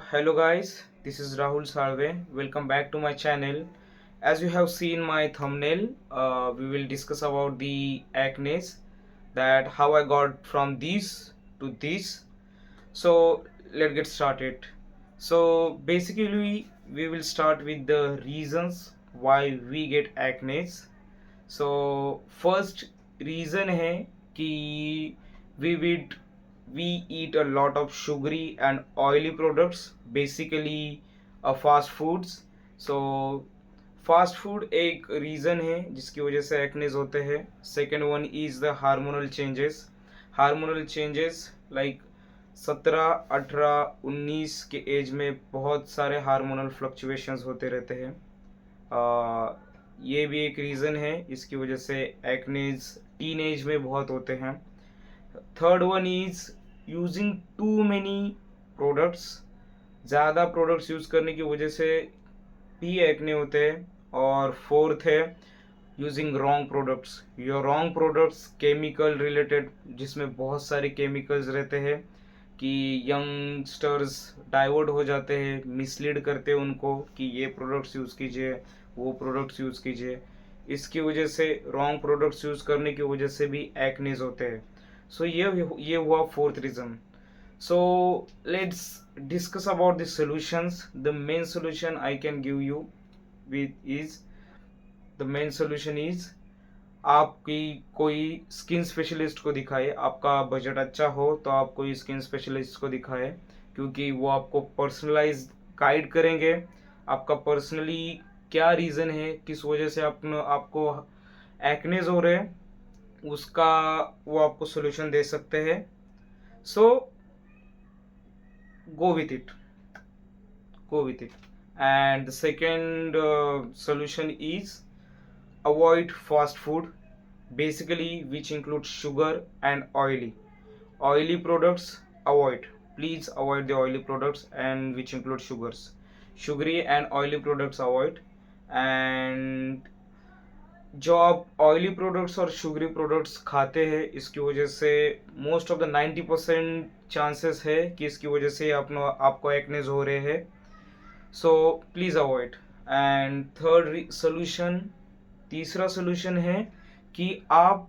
Hello guys, this is Rahul Salve. Welcome back to my channel. As you have seen my thumbnail, we will discuss about the acne, that how I got from this to this. So let's get started. So basically, we will start with the reasons why we get acne. So first reason है कि we would we eat a lot of sugary and oily products, basically fast foods. So fast food एक reason है जिसकी वजह से एक्नेस होते हैं. Second one is the hormonal changes like 17, 18, 19 के एज में बहुत सारे हार्मोनल फ्लक्चुएशंस होते रहते हैं. ये भी एक रीज़न है इसकी वजह से एक्नेस टीन एज में बहुत होते हैं. Third one is using too many products. ज़्यादा प्रोडक्ट्स यूज़ करने की वजह से भी एक्ने होते हैं. और फोर्थ है using wrong products. Your wrong products chemical related, जिसमें बहुत सारे केमिकल्स रहते हैं कि यंगस्टर्स डाइवर्ट हो जाते हैं, मिसलीड करते हैं उनको कि ये प्रोडक्ट्स यूज़ कीजिए, वो प्रोडक्ट्स यूज़ कीजिए. इसकी वजह से रॉन्ग प्रोडक्ट्स यूज़ करने की वजह से भी एक्नेस होते हैं. सो ये हुआ fourth reason. So let's discuss about the solutions. The main solution I can give you with is the main solution is आपकी कोई स्किन स्पेशलिस्ट को दिखाए. आपका बजट अच्छा हो तो आप कोई स्किन स्पेशलिस्ट को दिखाए, क्योंकि वो आपको पर्सनलाइज गाइड करेंगे. आपका पर्सनली क्या रीज़न है, किस वजह से आपको एक्नेस हो रहे हैं, उसका वो आपको सोल्यूशन दे सकते हैं. सो go with it. And the second solution is avoid fast food, basically which includes sugar and oily products. Please avoid the oily products and which include sugary and oily products. Avoid. And जो आप oily products और sugary products खाते हैं, इसकी वजह से most of the 90% chances है कि इसकी वजह से आपको एक्नेस हो रहे हैं. So please avoid. एंड तीसरा सोल्यूशन है कि आप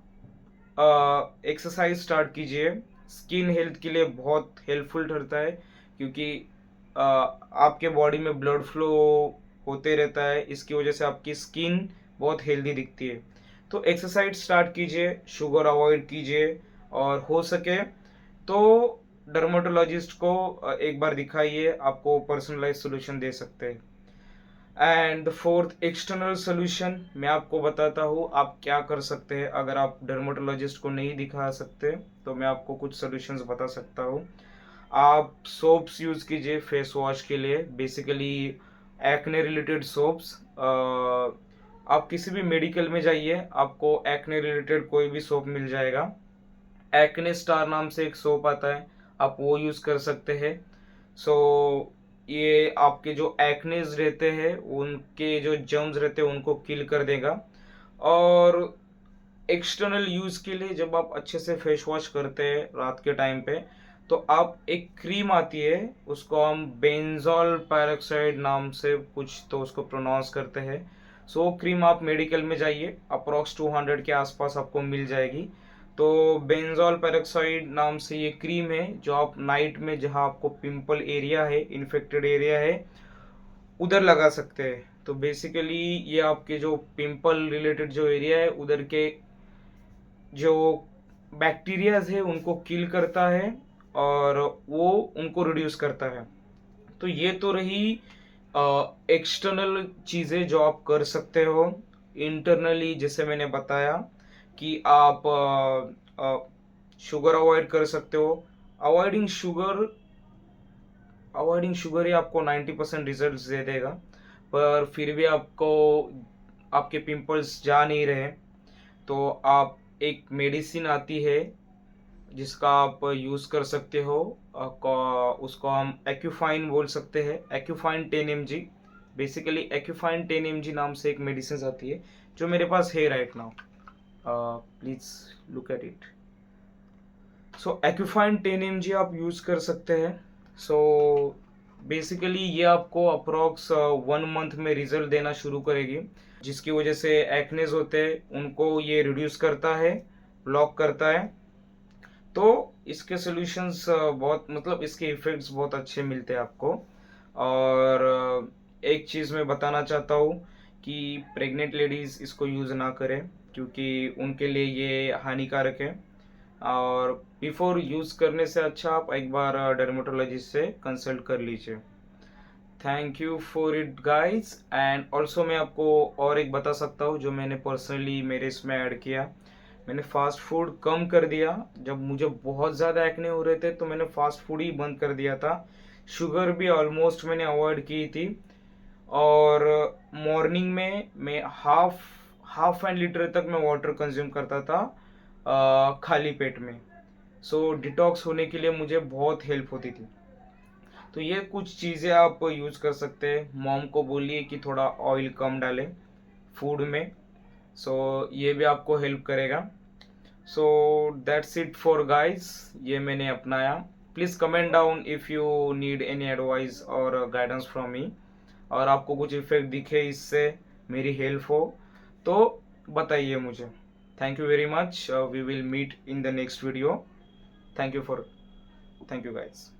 एक्सरसाइज स्टार्ट कीजिए. स्किन हेल्थ के लिए बहुत हेल्पफुल ठहरता है, क्योंकि आपके बॉडी में ब्लड फ्लो होते रहता है. इसकी वजह से आपकी स्किन बहुत हेल्दी दिखती है. तो एक्सरसाइज स्टार्ट कीजिए, शुगर अवॉइड कीजिए, और हो सके तो डर्मेटोलॉजिस्ट को एक बार दिखाइए, आपको पर्सनलाइज सोल्यूशन दे सकते हैं. And the fourth external solution मैं आपको बताता हूँ आप क्या कर सकते हैं. अगर आप डर्मेटोलॉजिस्ट को नहीं दिखा सकते तो मैं आपको कुछ सोल्यूशंस बता सकता हूँ. आप सोप्स यूज़ कीजिए फेस वॉश के लिए, बेसिकली एक्ने रिलेटेड सोप्स. आप किसी भी मेडिकल में जाइए, आपको एक्ने रिलेटेड कोई भी सोप मिल जाएगा. एक्ने स्टार नाम से एक सोप आता है, आप वो यूज़ कर सकते हैं. सो ये आपके जो एक्नेस रहते हैं, उनके जो जर्म्स रहते हैं उनको किल कर देगा. और एक्सटर्नल यूज़ के लिए जब आप अच्छे से फेस वॉश करते हैं रात के टाइम पे, तो आप एक क्रीम आती है, उसको हम बेंजोल पेरोक्साइड नाम से कुछ तो उसको प्रोनाउंस करते हैं. सो क्रीम आप मेडिकल में जाइए, अप्रॉक्स 200 के आसपास आपको मिल जाएगी. तो बेंजोल पेरोक्साइड नाम से ये क्रीम है, जो आप नाइट में जहाँ आपको पिंपल एरिया है, इन्फेक्टेड एरिया है, उधर लगा सकते हैं. तो बेसिकली ये आपके जो पिंपल रिलेटेड जो एरिया है, उधर के जो बैक्टीरियाज है उनको किल करता है और वो उनको रिड्यूस करता है. तो ये तो रही एक्सटर्नल चीज़ें जो आप कर सकते हो. इंटरनली जैसे मैंने बताया कि आप शुगर अवॉइड कर सकते हो. अवॉइडिंग शुगर ही आपको 90% रिजल्ट्स दे देगा, पर फिर भी आपको आपके पिंपल्स जा नहीं रहे, तो आप एक मेडिसिन आती है जिसका आप यूज़ कर सकते हो. उसको हम एक्यूफाइन बोल सकते हैं, एक्यूफाइन 10 mg. बेसिकली एक्यूफाइन 10 mg नाम से एक मेडिसिन आती है जो मेरे पास है right now. Please look at it. So एक्यूफाइन 10 mg आप यूज़ कर सकते हैं. सो बेसिकली ये आपको अप्रॉक्स 1 मंथ में रिजल्ट देना शुरू करेगी, जिसकी वजह से एक्नेस होते हैं उनको ये रिड्यूस करता है, ब्लॉक करता है। तो इसके सॉल्यूशंस बहुत, मतलब इसके इफ़ेक्ट्स बहुत अच्छे मिलते हैं आपको। और एक चीज़ मैं बताना चाहता हूँ कि प्रेग्नेंट लेडीज़ इसको यूज़ ना करें, क्योंकि उनके लिए ये हानिकारक है। और बिफोर यूज़ करने से अच्छा आप एक बार डर्मेटोलॉजिस्ट से कंसल्ट कर लीजिए। Thank you for it guys. And also मैं आपको और एक बता सकता हूँ जो मैंने पर्सनली मेरे इसमें ऐड किया। मैंने फास्ट फूड कम कर दिया। जब मुझे बहुत ज़्यादा एक्ने हो रहे थे तो मैंने फास्ट फूड ही बंद कर दिया था। शुगर भी ऑलमोस्ट मैंने अवॉइड की थी। और मॉर्निंग में मैं हाफ हाफ एंड लीटर तक मैं वाटर कंज्यूम करता था खाली पेट में। सो डिटॉक्स होने के लिए मुझे बहुत हेल्प होती थी। तो ये कुछ चीज़ें आप यूज़ कर सकते हैं। मॉम को बोलिए कि थोड़ा ऑयल कम डालें फूड में। सो ये भी आपको हेल्प करेगा। So that's it for guys, ये मैंने अपनाया। Please comment down if you need any advice और गाइडेंस फ्रॉम मी। और आपको कुछ इफेक्ट दिखे इससे, मेरी हेल्प हो तो बताइए मुझे। Thank you very much. We will meet in the next video. Thank you guys.